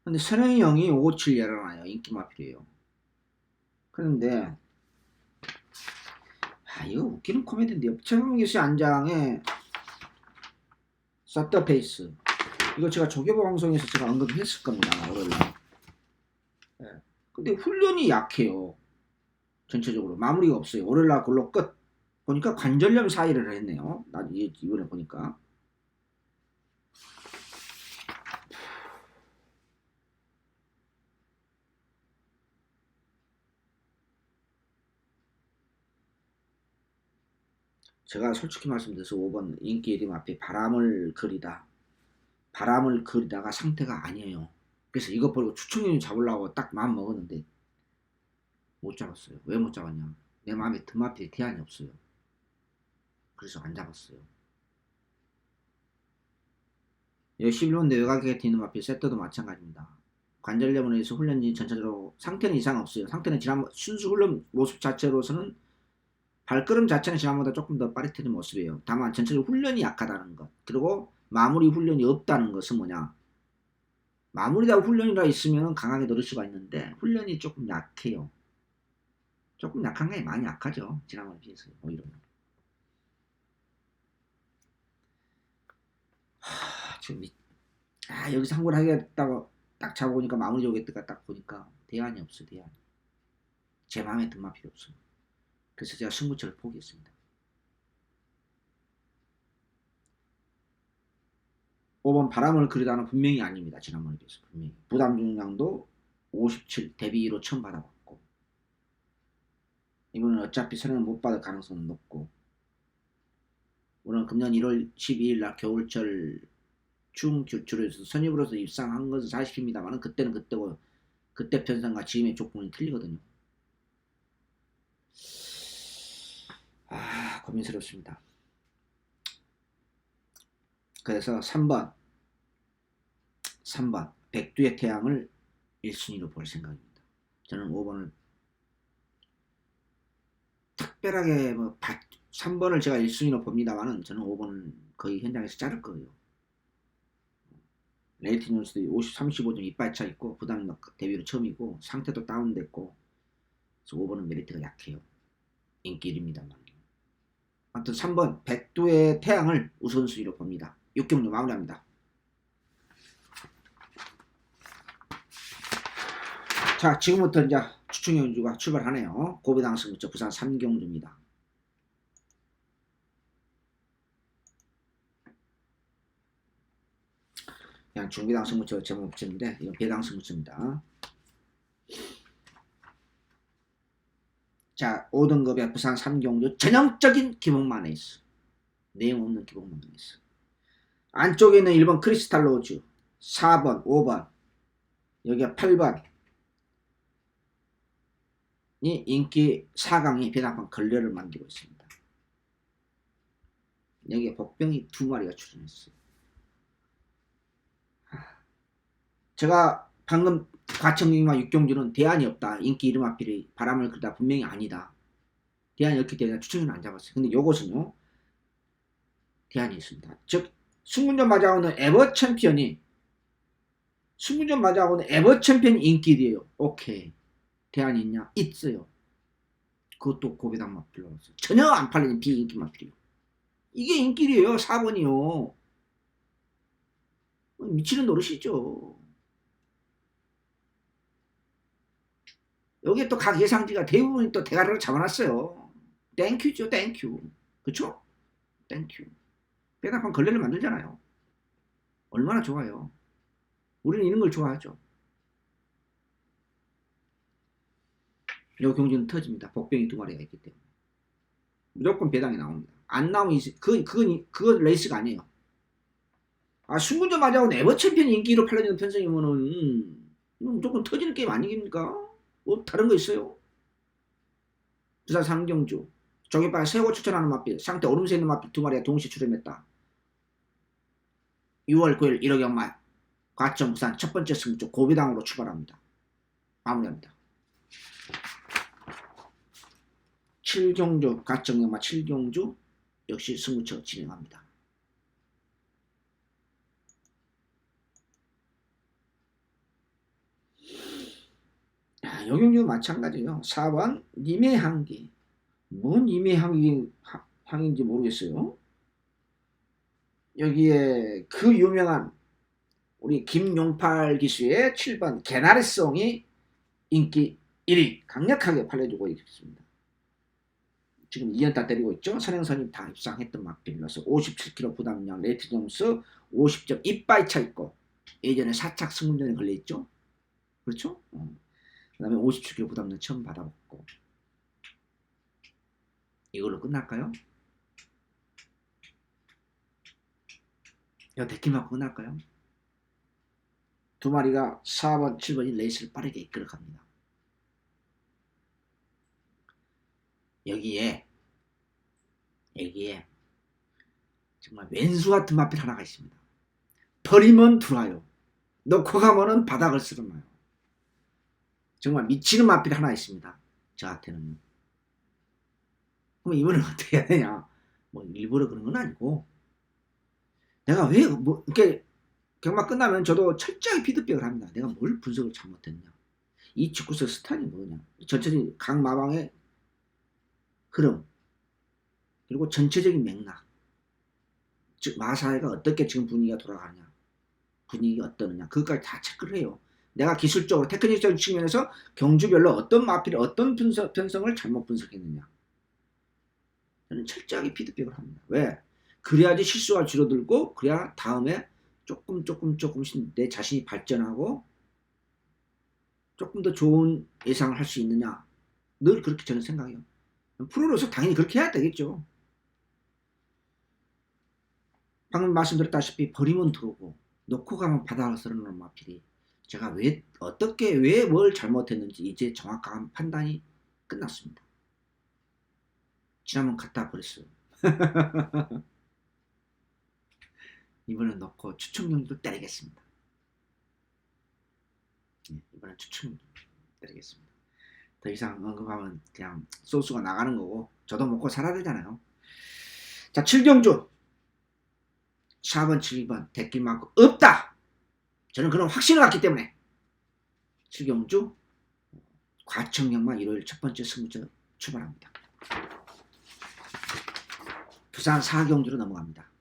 근데 선영이 형이 5, 7 열어놔요. 인기 마필이에요. 그런데 이거 웃기는 코미디인데요. 최범 교수 안장에 서터페이스, 이거 제가 조교보 방송에서 제가 언급했을 겁니다. 월요일날. 근데 훈련이 약해요. 전체적으로 마무리가 없어요. 월요일날 그걸로 끝. 보니까 관절염 사이를 했네요. 나 이번에 보니까. 제가 솔직히 말씀드려서 5번 인기 이름 앞에 바람을 그리다가 상태가 아니에요. 그래서 이거 버리고 추천인을 잡으려고 딱 마음 먹었는데 못 잡았어요. 왜 못 잡았냐? 내 마음에 드마필 대안이 없어요. 그래서 안 잡았어요. 여기 11번 외곽에 드마필 세터도 마찬가지입니다. 관절염으로 인해서 훈련진이 전체적으로 상태는 이상 없어요. 상태는 지난번 순수 훈련 모습 자체로서는 발걸음 자체는 지난보다 조금 더 빠릿해진 모습이에요. 다만 전체적으로 훈련이 약하다는 것, 그리고 마무리 훈련이 없다는 것은 뭐냐? 마무리다 훈련이라 있으면 강하게 누를 수가 있는데 훈련이 조금 약해요. 조금 약한 게 많이 약하죠. 지난번에 비해서 오히려. 지금 여기서 한 걸 하겠다고 딱 잡아보니까 마무리 오겠다가 딱 보니까 대안이 없어요. 대안. 제 마음에 든마 필요 없어요. 그래서 제가 승부처를 포기했습니다. 5번 바람을 그리다는 분명히 아닙니다. 지난번에 비해서 분명히. 부담 중량도 57 대비 2로 처음 받아봤고, 이번엔 어차피 선행을 못 받을 가능성은 높고, 물론 금년 1월 12일 날 겨울철 중교출에서 선입으로서 입상한 것은 사실입니다만 그때는 그때고 그때 편성과 지금의 조건이 틀리거든요. 고민스럽습니다. 그래서 3번 백두의 태양을 1순위로 볼 생각입니다. 저는 5번을 특별하게 3번을 제가 1순위로 봅니다만 저는 5번은 거의 현장에서 자를 거예요. 레이팅 연수도 35점 이빨 차 있고 부담 대비로 처음이고 상태도 다운됐고, 그래서 5번은 메리트가 약해요. 인기 1입니다만. 아무튼 3번 백두의 태양을 우선순위로 봅니다. 6경주 마무리합니다. 자, 지금부터 이제 추천경주가 출발하네요. 고비당승부처 부산 3경주입니다. 그냥 중비당승부처 제목 붙였는데 이건 배당승부처입니다. 자, 5등급의 부산 3경주 전형적인 기복만 에이스. 내용 없는 기복만 에이스. 안쪽에 있는 1번 크리스탈 로즈, 4번, 5번, 여기가 8번 이 인기 4강이 배당판 걸레를 만들고 있습니다. 여기에 복병이 2마리가 출연했어요. 제가 방금 과천경과 육경주는 대안이 없다. 인기 이름 앞필이 바람을 그리다 분명히 아니다. 대안이 없기 때문에 추천은 안 잡았어요. 근데 요것은요, 대안이 있습니다. 즉, 승문전 맞아오는 에버 챔피언이 인기 1위에요. 오케이. 대안이 있냐? 있어요. 그것도 고배당 마필로 전혀 안 팔리는 비인기 마필이에요. 이게 인기 1위에요. 4번이요. 미치는 노릇이죠. 여기에 또 각 예상지가 대부분 또 대가리를 잡아놨어요. 땡큐죠, 땡큐. 그쵸? 땡큐. 배당판 걸레를 만들잖아요. 얼마나 좋아요. 우리는 이런 걸 좋아하죠. 요 경주는 터집니다. 복병이 두 마리가 있기 때문에. 무조건 배당이 나옵니다. 안 나오면 그건 레이스가 아니에요. 아, 승군전 맞이하고 네버 챔피언 인기로 팔려지는 편성이면은 무조건 터지는 게임 아니겠습니까? 뭐 다른 거 있어요? 부산 상경주 조개바에 새우 추천하는 맛빛 상태 오름세 있는 맛빛 두 마리가 동시에 출연했다. 6월 9일 1억 연말 과천 부산 첫 번째 승부조 고비당으로 출발합니다. 마무리합니다. 7경주 과천 연말 7경주 역시 승부처 진행합니다. 요경주 마찬가지예요. 4번 님의 향기. 뭔 님의 향인지 모르겠어요. 여기에 그 유명한 우리 김용팔 기수의 7번 개나리송이 인기 1위 강력하게 팔려주고 있습니다. 지금 2연타 때리고 있죠. 선행선임 다 입상했던 막빌러서 57kg 부담량 레이트 점수 50점 이빠이 차 있고 예전에 사착 승문전에 걸려있죠. 그렇죠? 그 다음에 57kg 부담량 처음 받아봤고 이걸로 끝날까요? 이거 데킹 맞고 끝날까요? 두 마리가 4번, 7번이 레이스를 빠르게 이끌어갑니다. 여기에 정말 왼수 같은 마필 하나가 있습니다. 버리면 들어와요. 놓고 가면은 바닥을 쓸어놔요. 정말 미치는 마필 하나 있습니다. 저한테는요. 그럼 이번엔 어떻게 해야 되냐? 뭐 일부러 그런 건 아니고 내가 왜 뭐 이렇게 경마 끝나면 저도 철저하게 피드백을 합니다. 내가 뭘 분석을 잘못했냐? 이 직구석 스타일이 뭐냐? 전체적인 각 마방의 흐름 그리고 전체적인 맥락 즉 마사회가 어떻게 지금 분위기가 돌아가느냐 분위기가 어떠느냐 그것까지 다 체크를 해요. 내가 기술적으로 테크닉적인 측면에서 경주별로 어떤 마필이 어떤 편성을 잘못 분석했느냐 저는 철저하게 피드백을 합니다. 왜? 그래야지 실수가 줄어들고 그래야 다음에 조금씩 내 자신이 발전하고 조금 더 좋은 예상을 할 수 있느냐 늘 그렇게 저는 생각해요. 프로로서 당연히 그렇게 해야 되겠죠. 방금 말씀드렸다시피 버리면 들어오고 놓고 가면 바닥을 쓸어놓는 마필이 제가 왜 뭘 잘못했는지 이제 정확한 판단이 끝났습니다. 지난번 갖다 버렸어요. 이번엔 넣고 추천 경기도 때리겠습니다. 이번엔 추천 경기 때리겠습니다. 더 이상 언급하면 그냥 소스가 나가는 거고 저도 먹고 살아야 되잖아요. 자 7경주 4번 7번 대길 맞고 없다. 저는 그런 확신을 갖기 때문에 7경주 과천경마 일요일 첫 번째 승부처 출발합니다. 부산 4경주로 넘어갑니다.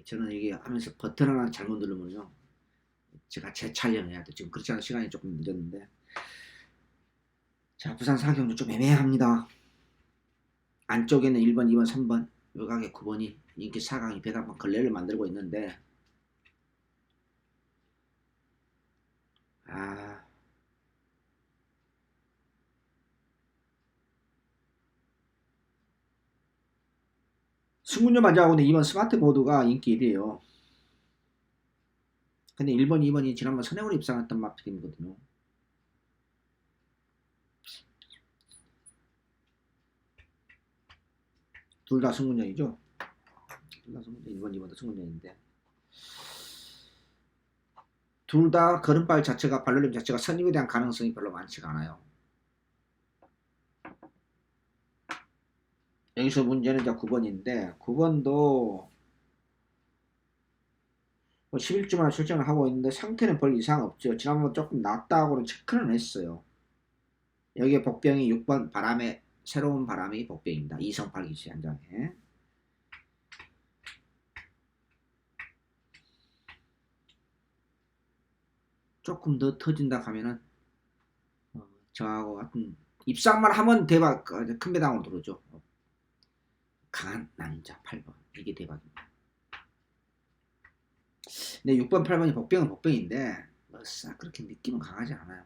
저는 이게 하면서 버튼 하나 잘못 누르면요 제가 재촬영을 해야 돼. 지금 그렇지 않은 시간이 조금 늦었는데 자 부산 4경주 좀 애매합니다. 안쪽에는 1번 2번 3번 외곽에 9번이 인기 4강이 배당방 걸레를 만들고 있는데 승문전 맞이하고는 2번 스마트보드가 인기 1위에요. 근데 1번 2번이 지난번 선행으로 입상했던 마필이거든요. 둘 다 승문전이죠. 둘 다 승문전 1번 2번도 승문전인데 둘 다 걸음발 자체가 발놀림 자체가 선임에 대한 가능성이 별로 많지가 않아요. 여기서 문제는 이제 9번인데 9번도 11주만 출전을 하고 있는데 상태는 별 이상 없죠. 지난번 조금 낫다고는 체크는 했어요. 여기에 복병이 6번 바람에 새로운 바람이 복병입니다. 이성팔 기수 한 장에 조금 더 터진다 하면은 저하고 같은 입상만 하면 대박 큰 배당으로 들어오죠. 강한 남자 8번 이게 대박입니다. 근데 6번, 8번이 복병은 복병인데 뭐 싹 그렇게 느낌은 강하지 않아요.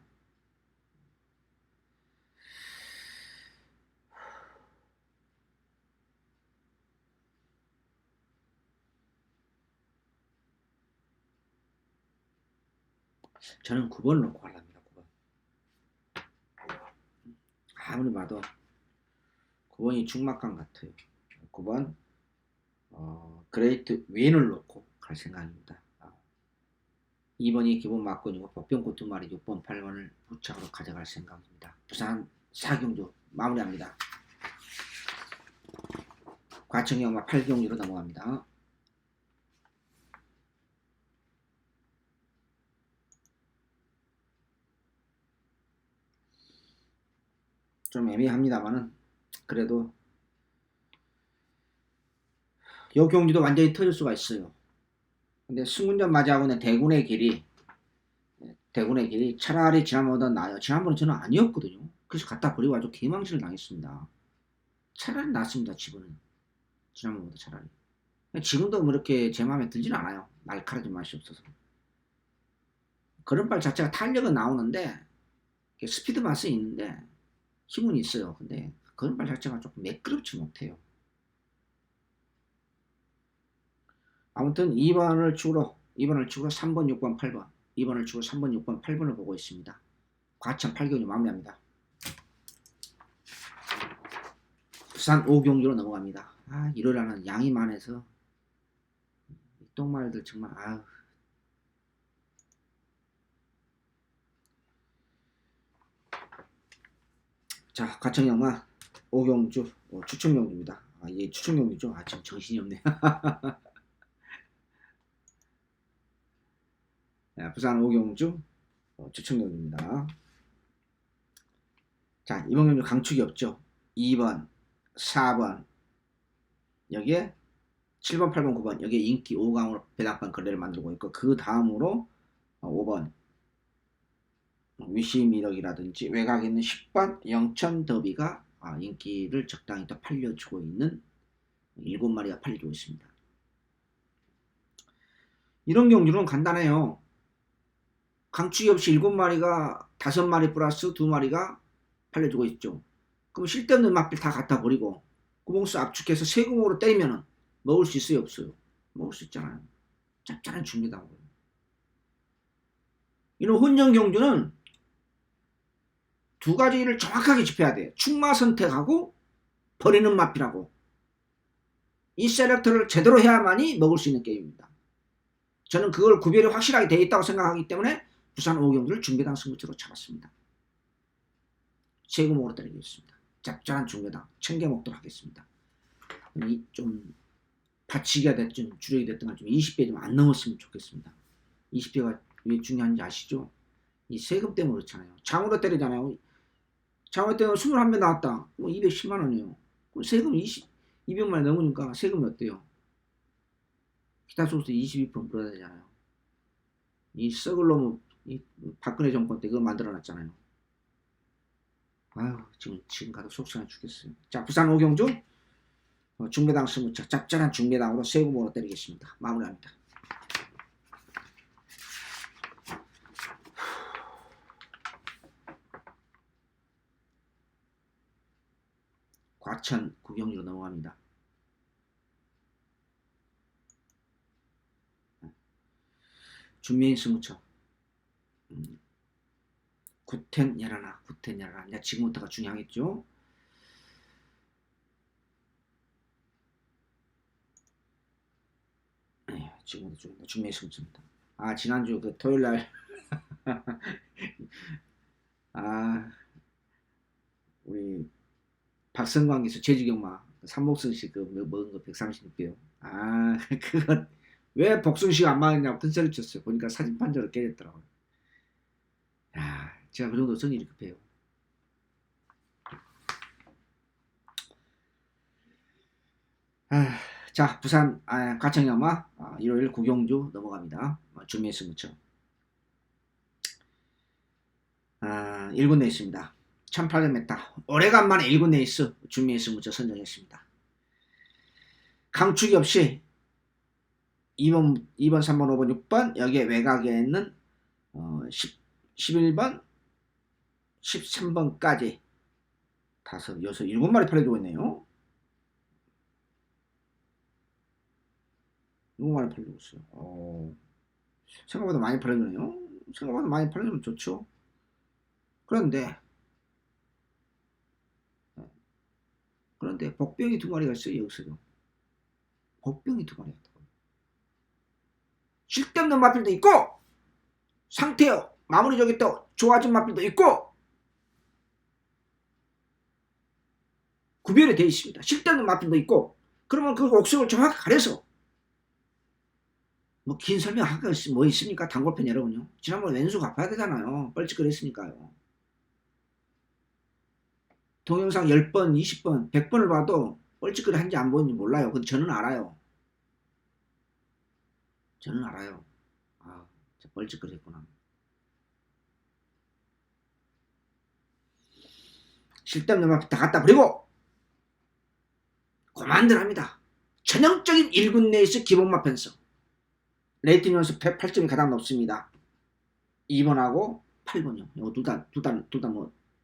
저는 9번을 놓고 가랍니다. 9번. 아무리 봐도 9번이 중막감 같아요. 9번 그레이트 윈을 놓고 갈 생각입니다. 2번이 기본 막군이고 복병구 2마리 6번, 8번을 부착으로 가져갈 생각입니다. 부산 사경주 마무리합니다. 과청이 엄마 8경주로 넘어갑니다. 좀 애매합니다만은 그래도 요 경주도 완전히 터질 수가 있어요. 근데 승운전 맞이하고 있는 대군의 길이 차라리 지난번보다 나아요. 지난번에 저는 아니었거든요. 그래서 갖다 버리고 아주 개망신을 당했습니다. 차라리 낫습니다. 지금은 지난번보다 차라리. 지금도 뭐 이렇게 제 마음에 들진 않아요. 날카로운 맛이 없어서. 걸음발 자체가 탄력은 나오는데 스피드 맛은 있는데 힘은 있어요. 근데 걸음발 자체가 조금 매끄럽지 못해요. 아무튼 2번을 축으로 3번, 6번, 8번 2번을 축으로 3번, 6번, 8번을 보고 있습니다. 과천 8경주 마무리합니다. 부산 5경주로 넘어갑니다. 일요일날은 양이 많아서 똥말들 정말 자, 과천영마 5경주 추천경주입니다. 이게 추천경주죠. 지금 정신이 없네요. 부산 5경주 추천경주입니다. 자, 이번 경주 강축이 없죠. 2번, 4번 여기에 7번, 8번, 9번 여기에 인기 5강으로 배당반 거래를 만들고 있고 그 다음으로 5번 위시미덕이라든지 외곽에 있는 10번 영천 더비가 인기를 적당히 또 팔려주고 있는 7마리가 팔려주고 있습니다. 이런 경주는 간단해요. 강축이 없이 7마리가 5마리 플러스 2마리가 팔려주고 있죠. 그럼 쓸데없는 맛bil 다 갖다 버리고 구멍수 압축해서 세금으로 때리면 먹을 수 있어요? 없어요? 먹을 수 있잖아요. 짭짤한 줍니다. 이런 혼전 경주는 두 가지를 정확하게 짚어야 돼요. 축마 선택하고 버리는 맛비라고. 이 셀렉터를 제대로 해야만이 먹을 수 있는 게임입니다. 저는 그걸 구별이 확실하게 되어 있다고 생각하기 때문에 부산 5경주를 중배당 승부처로 잡았습니다. 세금으로 때리겠습니다. 짭짤한 중배당 챙겨 먹도록 하겠습니다. 좀 받치기가 됐든 주력이 됐든 좀 20배 좀 안 넘었으면 좋겠습니다. 20배가 왜 중요한지 아시죠? 이 세금 때문에 그렇잖아요. 장으로 때리잖아요. 장으로 때리면 21배 나왔다. 210만원이에요. 세금 200만원 넘으니까 세금이 어때요? 기타 소스 22% 물어야 되잖아요. 이 썩을 놈, 박근혜 정권 때 그거 만들어놨잖아요. 지금 가도 속상해 죽겠어요. 자, 부산 5경주 중배당 승부처 짭짤한 중배당으로 세금으로 때리겠습니다. 마무리합니다. 과천 9경주로 넘어갑니다. 준비인 승부처 구텐 열하나 지금부터가 중요하겠죠. 지금부터 중요합니다. 준비인 승부처입니다. 지난주 그 토요일날 우리 박성광 기수 제주경마 삼복승씨 그 먹은 거 136배요. 그거 왜 복승씨가 안 맞았냐고 큰 소리 쳤어요. 보니까 사진 판정으로 깨졌더라고요. 제가 그 정도 성질이 급해요. 자, 부산 과천경마 일요일 9경주 넘어갑니다. 준비의 승부처 1군 레이스입니다. 1800m 오래간만에 1군 레이스 준비의 승부처 선정했습니다. 강축이 없이 2번, 3번, 5번, 6번 여기에 외곽에 있는 11번, 13번까지 다섯, 여섯, 7마리 팔려주고 있네요. 7마리 팔려주고 있어요. 생각보다 많이 팔려주네요. 생각보다 많이 팔려주면 좋죠. 그런데 복병이 2마리가 있어요. 여기서도 복병이 2마리가 있다고. 쓸데없는 마필도 있고 상태요 마무리적이 또 좋아진 마필도 있고 구별이 되어 있습니다. 쓸데없는 마필도 있고. 그러면 그 옥석을 정확히 가려서 뭐 긴 설명할 것이 뭐 있습니까? 단골팬 여러분요. 지난번에 왼수 갚아야 되잖아요. 뻘짓거렸으니까요. 동영상 10번, 20번, 100번을 봐도 뻘짓거리 한지 안 보는지 몰라요. 근데 저는 알아요. 저는 알아요. 아, 저 뻘짓거리 했구나. 쓸데없는 마필 다 갖다 버리고 그만들 합니다. 전형적인 1군 내에서 기본마 편성. 레이팅 연습 8점이 가장 높습니다. 2번하고 8번이요. 이거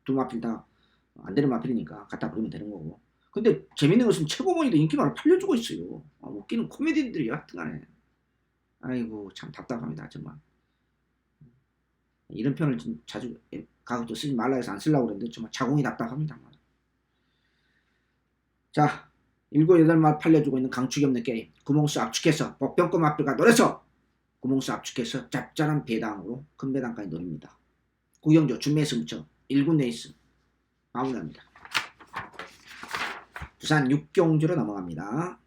두 마필 다 안 되는 마필이니까 갖다 버리면 되는 거고. 근데 재밌는 것은 최고봉이도 인기만을 팔려주고 있어요. 웃기는 코미디들이 하여튼간에. 아이고 참 답답합니다 정말. 이런 표현을 좀 자주 가급적 쓰지 말라 해서 안 쓰려고 그랬는데 정말 자궁이 답답합니다. 자, 7, 8말 팔려주고 있는 강축이 없는 게임. 구멍수 압축해서 복병권 마필과 노려서 구멍수 압축해서 짭짤한 배당으로 큰 배당까지 노립니다. 구경조 준매수 무쳐 1군 레이스 마무리합니다. 부산 6경주로 넘어갑니다.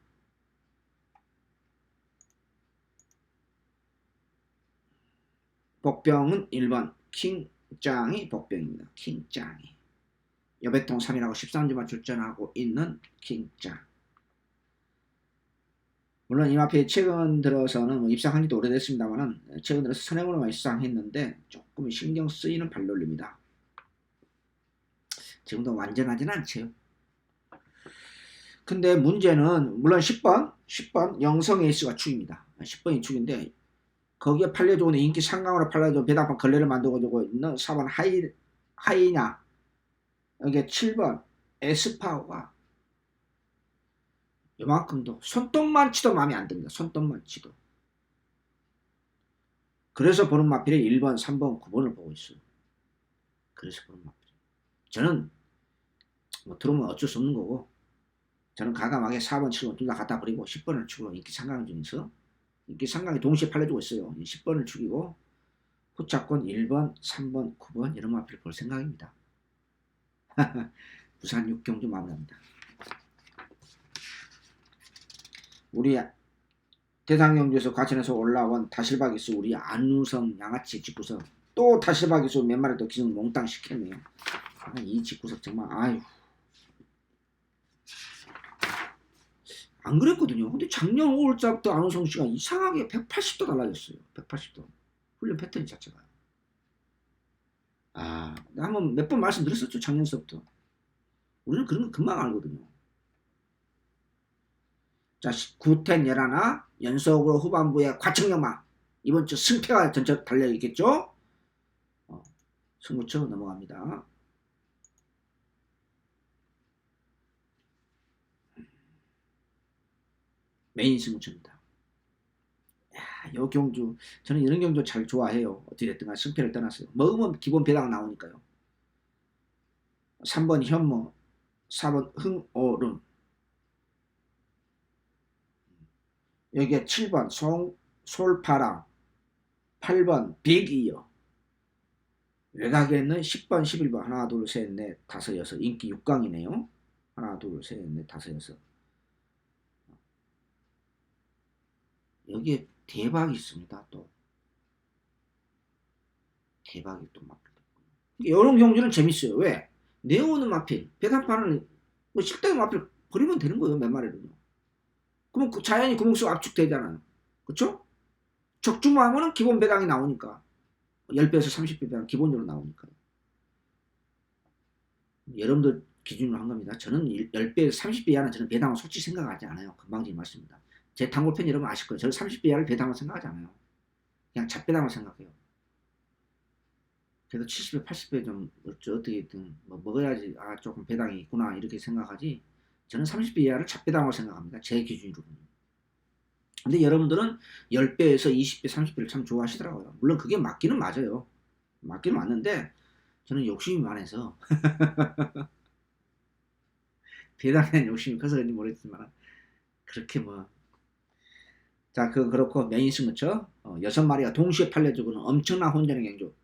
복병은 1번 킹짱이 복병입니다. 킹짱이 여배통 3이라고 13주만 출전하고 있는 킹짱. 물론 이 마필 최근 들어서는 입상한 지도 오래됐습니다만 최근 들어서 선행으로만 입상했는데 조금 신경 쓰이는 발놀림이다. 지금도 완전하진 않죠. 근데 문제는 물론 10번 영성 에이스가 축입니다. 10번이 축인데 거기에 팔려주고 있는 인기 상강으로 팔려주고 배당판 걸레를 만들어주고 있는 4번 하이냐 여기에 7번 에스파오가 요만큼도 손톱만 치도 마음에 안 듭니다. 손톱만 치도. 그래서 보는 마필에 1번, 3번, 9번을 보고 있어요. 그래서 보는 마필. 저는 뭐 들어오면 어쩔 수 없는 거고 저는 과감하게 4번, 7번 둘 다 갖다 버리고 10번을 축으로 인기 상강 중에서 인기 상강이 동시에 팔려주고 있어요. 10번을 축이고 후차권 1번, 3번, 9번 이런 마필을 볼 생각입니다. 부산 6경주 마무리합니다. 우리 대상경주에서 과천에서 올라온 다실박이수 우리 안우성 양아치 직구석 또 다실박이수 몇 마리 더 기승 몽땅 시켰네요. 이 직구석 정말 아유 안 그랬거든요. 근데 작년 5월달부터 안우성 씨가 이상하게 180도 달라졌어요. 180도 훈련 패턴 자체가. 한번 몇 번 말씀드렸었죠. 작년서부터. 우리는 그런 거 금방 알거든요. 자, 9텐 11 연속으로 후반부에 과청력마 이번 주 승패가 전체 달려있겠죠. 승부처 넘어갑니다. 메인 승부처입니다. 요 경주 저는 이런 경주 잘 좋아해요. 어떻게 됐든 간 승패를 떠났어요. 먹으면 기본 배당 나오니까요. 3번 현모 4번 흥오름 여기에 7번 솔파랑 8번 빅이요. 외곽에 있는 10번 11번 하나 둘 셋 넷 다섯 여섯 인기 6강이네요. 하나 둘 셋 넷 다섯 여섯 여기에 대박이 있습니다. 또 대박이 또 마필. 이런 경주는 재밌어요. 왜? 내오는 마필 배당판을 뭐 식당의 마필 버리면 되는 거예요. 몇 마리는요. 그러면 그 자연히 구멍수 압축되잖아요. 그쵸? 적중만 하면은 기본 배당이 나오니까 10배에서 30배 배당 기본적으로 나오니까요. 여러분들 기준으로 한 겁니다. 저는 10배에서 30배 이하는 저는 배당을 솔직히 생각하지 않아요. 금방진 말씀입니다. 제 단골 팬 여러분 아실 거예요. 저는 30배야를 배당으로 생각하지 않아요. 그냥 잡배당으로 생각해요. 그래도 70배, 80배 좀 어떻게든 뭐 먹어야지 조금 배당이 있구나 이렇게 생각하지. 저는 30배 이하를 잡배당으로 생각합니다. 제 기준으로는. 근데 여러분들은 10배에서 20배, 30배를 참 좋아하시더라고요. 물론 그게 맞기는 맞아요. 맞기는 맞는데 저는 욕심이 많아서 배당에 대한 욕심이 커서 그런지 모르겠지만 그렇게 뭐 자, 그렇고 메인 스무처 6마리가 동시에 팔려주고는 엄청난 혼전의 경주.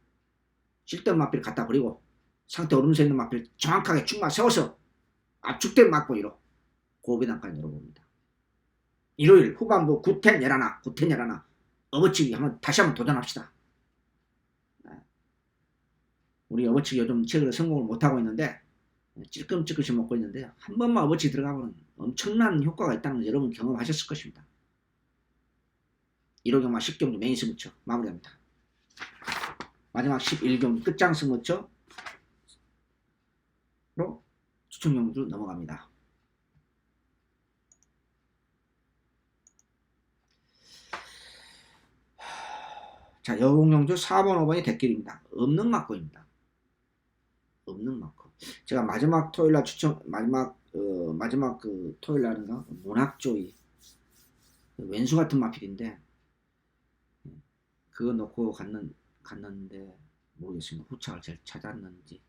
쓸데없는 마필 갖다 버리고 상태 오르면서 있는 마필 정확하게 축마 세워서 압축된 막고이로 고배당까지 열어봅니다. 일요일 후반부 9텐 11, 9텐 11 업어치기 다시 한번 도전합시다. 우리 업어치기 요즘 최근에 성공을 못하고 있는데 찔끔찔끔씩 먹고 있는데 한 번만 업어치기 들어가면 엄청난 효과가 있다는 걸 여러분 경험하셨을 것입니다. 1호경마 10경주 메인 스무처 마무리합니다. 마지막 11경주 끝장 스무처로 추천경주 넘어갑니다. 자, 여공경주 4번 5번이 대길입니다. 없는 막고입니다. 없는 막고. 제가 마지막 토요일날 마지막 그 토요일날인가 문학조이 왼수 같은 마필인데 그거 놓고 갔는데 모르겠습니다. 후착을 잘 찾았는지.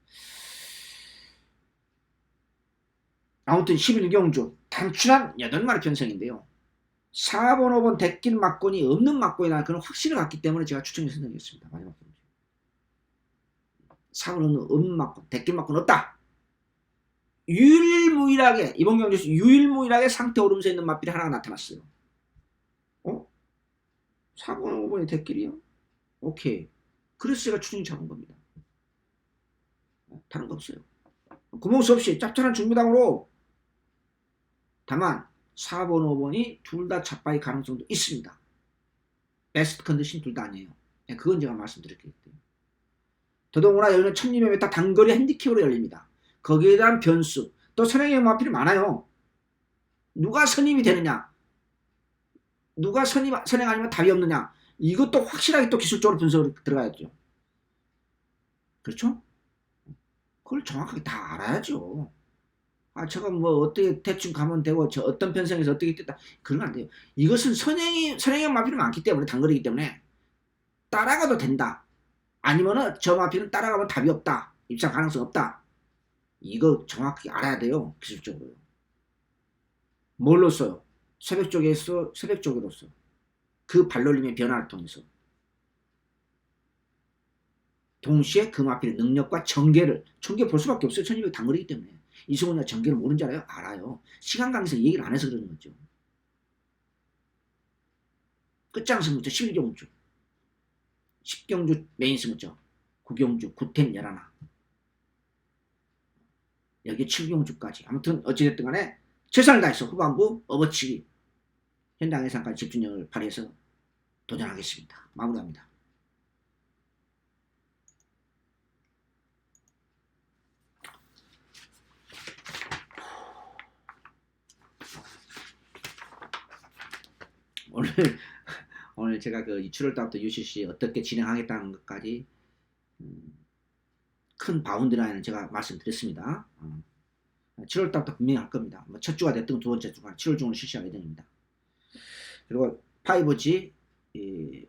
아무튼 11경주 단출한 8마리 편성인데요. 4번 5번 대길 막권이 없는 막권이라는 그런 확신을 갖기 때문에 제가 추천을 선정했습니다. 마지막 경주 4번 5번 없는 막권 대길 막권 없다. 유일무이하게 이번 경주에서 유일무이하게 상태 오르면서 있는 마필이 하나가 나타났어요. 4번 5번이 대길이요? 오케이. 그래서 제가 추천이 잡은 겁니다. 다른 거 없어요. 구멍 수 없이 짭짤한 중부당으로 다만 4번 5번이 둘 다 잡바이 가능성도 있습니다. 베스트 컨디션 둘 다 아니에요. 그건 제가 말씀드렸기 때문에. 더더구나 여기는 1200m 단거리 핸디캡으로 열립니다. 거기에 대한 변수 또 선행의 마필이 많아요. 누가 선임이 되느냐, 누가 선행 아니면 답이 없느냐, 이것도 확실하게 또 기술적으로 분석을 들어가야죠. 그렇죠? 그걸 정확하게 다 알아야죠. 제가 뭐 어떻게 대충 가면 되고 저 어떤 편성에서 어떻게 됐다 그런 건 안 돼요. 이것은 선행형 마필이 많기 때문에 단거리이기 때문에 따라가도 된다. 아니면은 저 마필은 따라가면 답이 없다. 입상 가능성 없다. 이거 정확히 알아야 돼요. 기술적으로. 뭘로 써요? 새벽 쪽으로 써. 그 발놀림의 변화를 통해서. 동시에 그 마필의 능력과 전개 볼 수밖에 없어요. 1200 단거리이기 때문에. 이승훈이가 전개를 모르는 줄 알아요? 알아요. 시간 관계에서 얘기를 안 해서 그러는 거죠. 끝장 승부처 11경주 10경주 메인 승부처 9경주 9텐 11 여기 7경주까지 아무튼 어찌됐든 간에 최선을 다해서 후반부 업어치기 현장 예상까지 집중력을 발휘해서 도전하겠습니다. 마무리합니다. 오늘 제가 그 7월 달부터 UCC 어떻게 진행하겠다는 것까지 큰 바운드라인을 제가 말씀드렸습니다. 7월 달부터 분명히 할 겁니다. 첫 주가 됐든 두 번째 주가 7월 중으로 실시할 예정입니다. 그리고 5G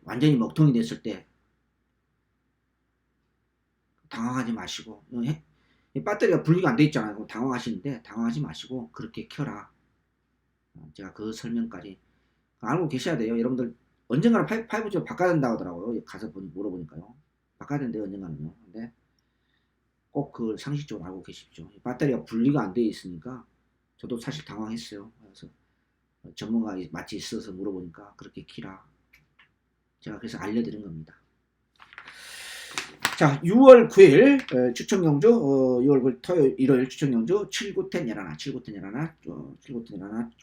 완전히 먹통이 됐을 때 당황하지 마시고 배터리가 분리가 안 돼 있잖아요. 당황하시는데 당황하지 마시고 그렇게 켜라. 제가 그 설명까지 알고 계셔야 돼요. 여러분들 언젠가는 5G로 바꿔야 된다고 하더라고요. 가서 물어보니까요. 바꿔야 된대요. 언젠가는요. 근데 꼭 그 상식적으로 알고 계십시오. 배터리가 분리가 안 돼 있으니까 저도 사실 당황했어요. 그래서 전문가 마치 있어서 물어보니까 그렇게 키라. 제가 그래서 알려드린 겁니다. 자, 6월 9일 추천경주 6월 9일 토요일 일요일 추천경주 7구텐 11 7구텐 11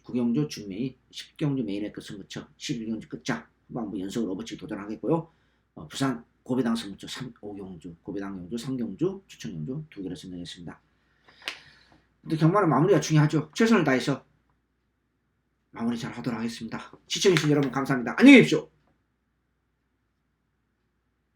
9경주 중메인 10경주 메인의 끝승부처 11경주 끝장 후반부 연속으로 업어치기 도전하겠고요. 부산 고배당 승부처 5경주 고배당 경주 3경주 추천경주 두 개를 선정했습니다. 근데 경마는 마무리가 중요하죠. 최선을 다해서 마무리 잘 하도록 하겠습니다. 시청해주신 여러분 감사합니다. 안녕히 계십시오.